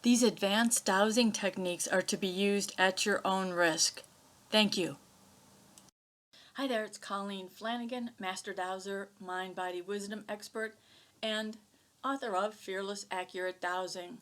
These advanced dowsing techniques are to be used at your own risk. Thank you. Hi there, it's Colleen Flanagan, Master Dowser, Mind, Body, Wisdom expert, and author of Fearless Accurate Dowsing.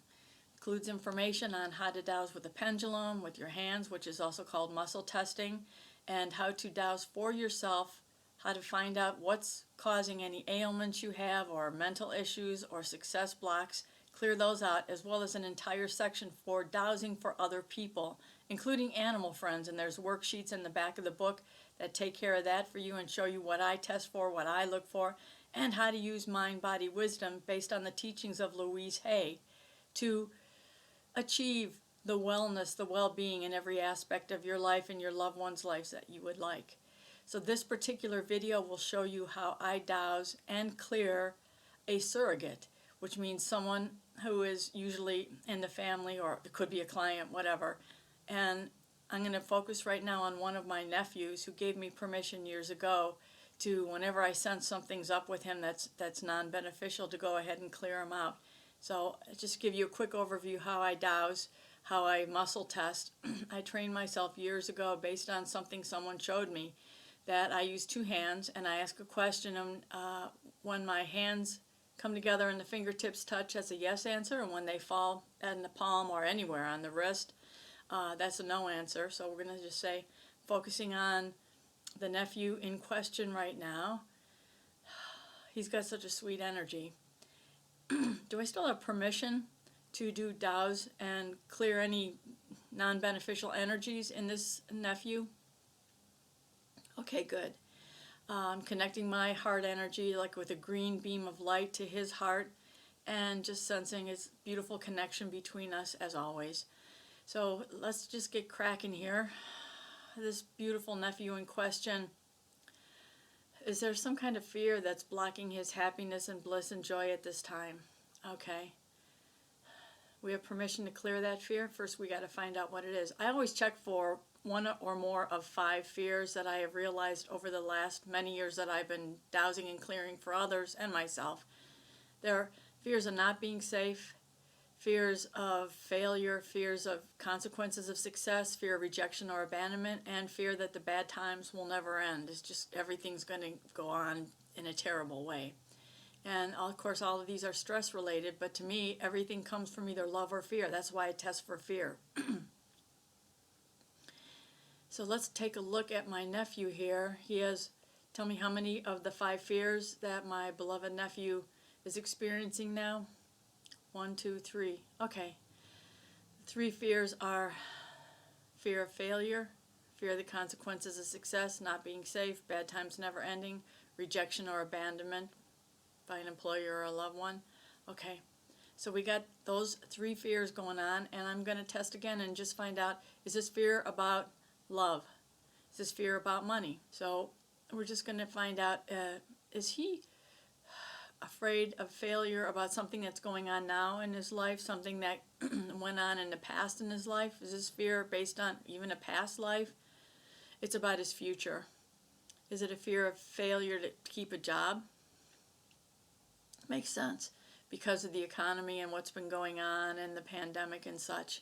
Includes information on how to dowse with a pendulum, with your hands, which is also called muscle testing, and how to dowse for yourself, how to find out what's causing any ailments you have or mental issues or success blocks, clear those out, as well as an entire section for dowsing for other people, including animal friends, and there's worksheets in the back of the book that take care of that for you and show you what I test for, what I look for, and how to use mind, body, wisdom based on the teachings of Louise Hay to achieve the wellness, the well-being in every aspect of your life and your loved ones' lives that you would like. So this particular video will show you how I dowse and clear a surrogate, which means someone who is usually in the family, or it could be a client, whatever. And I'm going to focus right now on one of my nephews who gave me permission years ago to, whenever I sense something's up with him that's non-beneficial, to go ahead and clear him out. So I'll just give you a quick overview how I dowse, how I muscle test. I trained myself years ago based on something someone showed me, that I use two hands and I ask a question, and when my hands come together and the fingertips touch, that's a yes answer, and when they fall in the palm or anywhere on the wrist, that's a no answer. So we're going to just say, focusing on the nephew in question right now. He's got such a sweet energy. Do I still have permission to do dowse and clear any non-beneficial energies in this nephew? Okay, good. I'm connecting my heart energy like with a green beam of light to his heart, and just sensing his beautiful connection between us as always. So let's just get cracking here. This beautiful nephew in question, is there some kind of fear that's blocking his happiness and bliss and joy at this time? Okay. We have permission to clear that fear. First we got to find out what it is. I always check for one or more of 5 fears that I have realized over the last many years that I've been dowsing and clearing for others and myself. There are fears of not being safe, fears of failure, fears of consequences of success, fear of rejection or abandonment, and fear that the bad times will never end. It's just everything's going to go on in a terrible way. And of course all of these are stress related, but to me everything comes from either love or fear. That's why I test for fear. So let's take a look at my nephew here. He has, tell me how many of the 5 fears that my beloved nephew is experiencing now? 1, 2, 3. Okay. 3 fears are fear of failure, fear of the consequences of success, not being safe, bad times never ending, rejection or abandonment by an employer or a loved one. Okay. So we got those 3 fears going on, and I'm going to test again and just find out, is this fear about love? Is this fear about money? So we're just going to find out, is he afraid of failure about something that's going on now in his life, something that went on in the past in his life? Is this fear based on even a past life? It's about his future. Is it a fear of failure to keep a job? Makes sense because of the economy and what's been going on and the pandemic and such.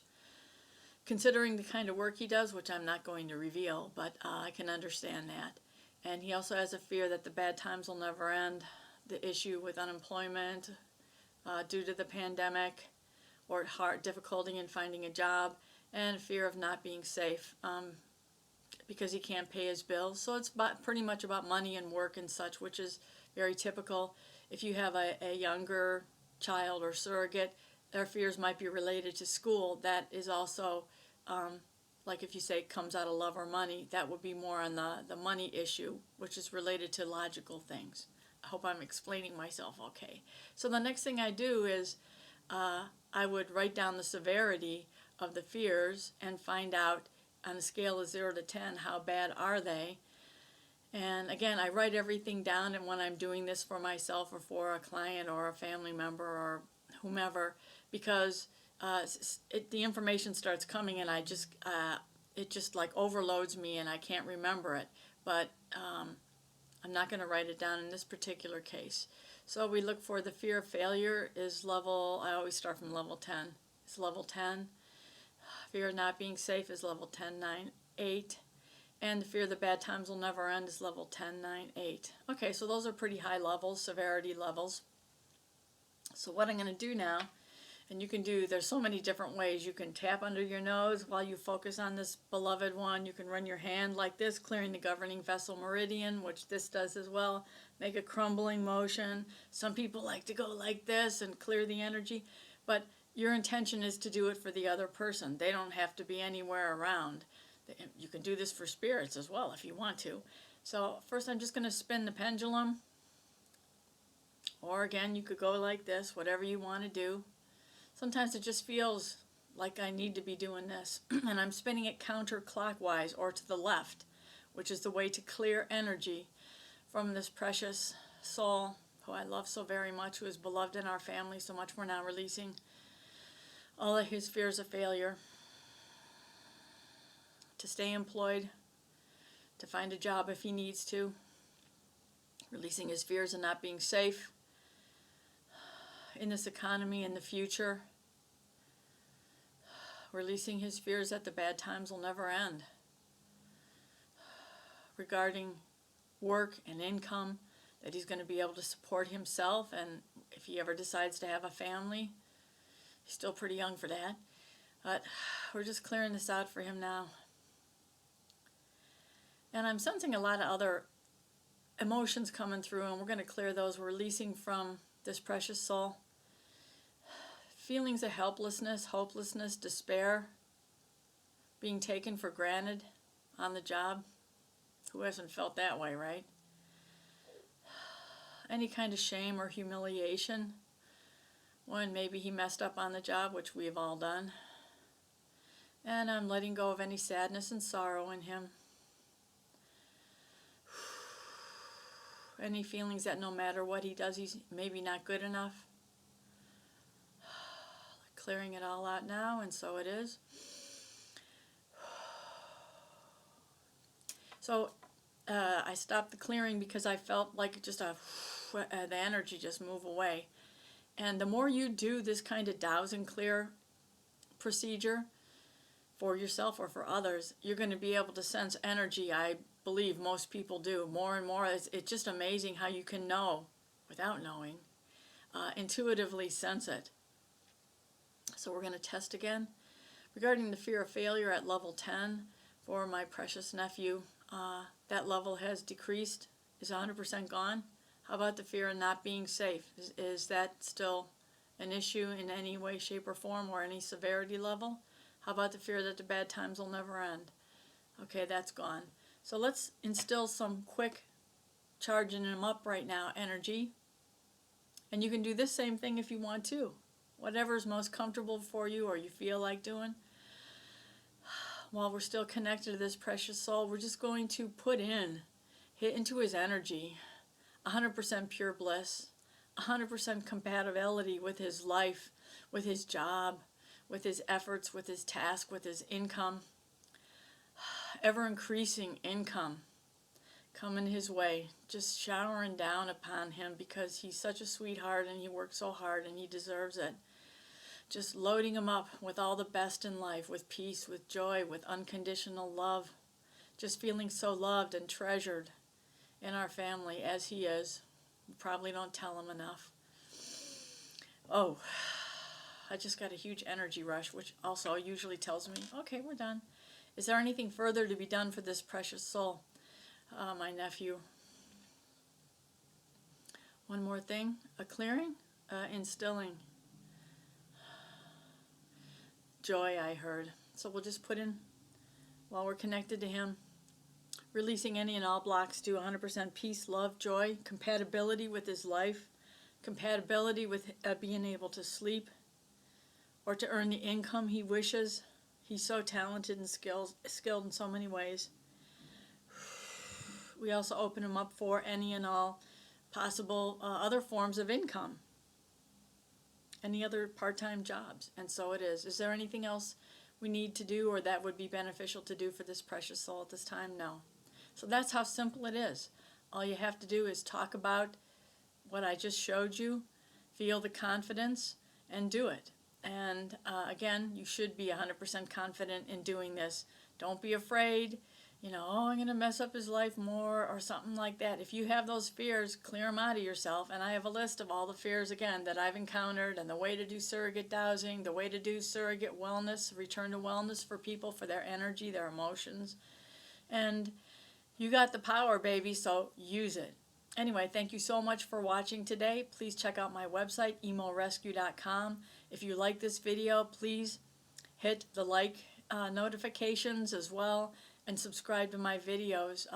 Considering the kind of work he does, which I'm not going to reveal, but I can understand that. And he also has a fear that the bad times will never end, the issue with unemployment due to the pandemic, or difficulty in finding a job, and fear of not being safe because he can't pay his bills. So it's pretty much about money and work and such, which is very typical. If you have a younger child or surrogate, their fears might be related to school. That is also, like if you say it comes out of love or money, that would be more on the money issue, which is related to logical things. I hope I'm explaining myself okay. So the next thing I do is I would write down the severity of the fears and find out on a scale of 0 to 10 how bad are they. And again, I write everything down, and when I'm doing this for myself or for a client or a family member or whomever, because the information starts coming and it just like overloads me and I can't remember it. But I'm not going to write it down in this particular case. So we look for the fear of failure is level, I always start from level 10. is level 10. Fear of not being safe is level 10, 9, 8. And the fear of the bad times will never end is level 10, 9, 8. Okay, so those are pretty high levels, severity levels. So what I'm going to do now, and you can do, there's so many different ways. You can tap under your nose while you focus on this beloved one. You can run your hand like this, clearing the governing vessel meridian, which this does as well. Make a crumbling motion. Some people like to go like this and clear the energy, but your intention is to do it for the other person. They don't have to be anywhere around. You can do this for spirits as well if you want to. So first I'm just going to spin the pendulum. Or again, you could go like this, whatever you want to do. Sometimes it just feels like I need to be doing this. And I'm spinning it counterclockwise or to the left, which is the way to clear energy from this precious soul who I love so very much, who is beloved in our family so much. We're now releasing all of his fears of failure, to stay employed, to find a job if he needs to, releasing his fears of not being safe in this economy in the future, releasing his fears that the bad times will never end, regarding work and income, that he's going to be able to support himself, and if he ever decides to have a family, he's still pretty young for that, but we're just clearing this out for him now. And I'm sensing a lot of other emotions coming through, and we're going to clear those. We're releasing from this precious soul feelings of helplessness, hopelessness, despair, being taken for granted on the job. Who hasn't felt that way, right? Any kind of shame or humiliation when maybe he messed up on the job, which we've all done. And I'm letting go of any sadness and sorrow in him. Any feelings that no matter what he does, he's maybe not good enough. Clearing it all out now, and so it is. So I stopped the clearing because I felt like just the energy just move away. And the more you do this kind of dowsing clear procedure for yourself or for others, you're going to be able to sense energy. I believe most people do more and more. It's just amazing how you can know without knowing, intuitively sense it. So we're going to test again. Regarding the fear of failure at level 10 for my precious nephew, that level has decreased, is 100% gone. How about the fear of not being safe? Is that still an issue in any way, shape, or form, or any severity level? How about the fear that the bad times will never end? Okay, that's gone. So let's instill some quick charging him up right now energy. And you can do this same thing if you want to. Whatever is most comfortable for you or you feel like doing. While we're still connected to this precious soul, we're just going to hit into his energy, 100% pure bliss, 100% compatibility with his life, with his job, with his efforts, with his task, with his income. Ever increasing income coming his way, just showering down upon him because he's such a sweetheart and he works so hard and he deserves it. Just loading him up with all the best in life, with peace, with joy, with unconditional love. Just feeling so loved and treasured in our family as he is. We probably don't tell him enough. Oh, I just got a huge energy rush, which also usually tells me, okay, we're done. Is there anything further to be done for this precious soul, my nephew? One more thing, a clearing, instilling. Joy, I heard. So we'll just put in, while we're connected to him, releasing any and all blocks to 100% peace, love, joy, compatibility with his life, compatibility with being able to sleep or to earn the income he wishes. He's so talented and skilled in so many ways. We also open him up for any and all possible other forms of income. Any other part-time jobs, and so it is. Is there anything else we need to do or that would be beneficial to do for this precious soul at this time? No. So that's how simple it is. All you have to do is talk about what I just showed you, feel the confidence, and do it. And again, you should be 100% confident in doing this. Don't be afraid, oh, I'm going to mess up his life more or something like that. If you have those fears, clear them out of yourself. And I have a list of all the fears, again, that I've encountered, and the way to do surrogate dowsing, the way to do surrogate wellness, return to wellness for people, for their energy, their emotions. And you got the power, baby, so use it. Anyway, thank you so much for watching today. Please check out my website, emorescue.com. If you like this video, please hit the like notifications as well, and subscribe to my videos.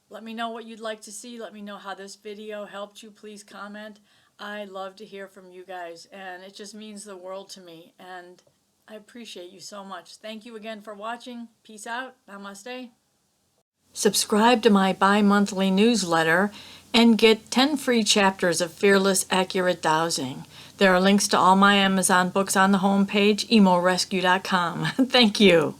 Let me know what you'd like to see. Let me know how this video helped you. Please comment. I love to hear from you guys, and it just means the world to me, and I appreciate you so much. Thank you again for watching. Peace out. Namaste. Subscribe to my bi-monthly newsletter and get 10 free chapters of Fearless Accurate Dowsing. There are links to all my Amazon books on the homepage, emorescue.com. Thank you.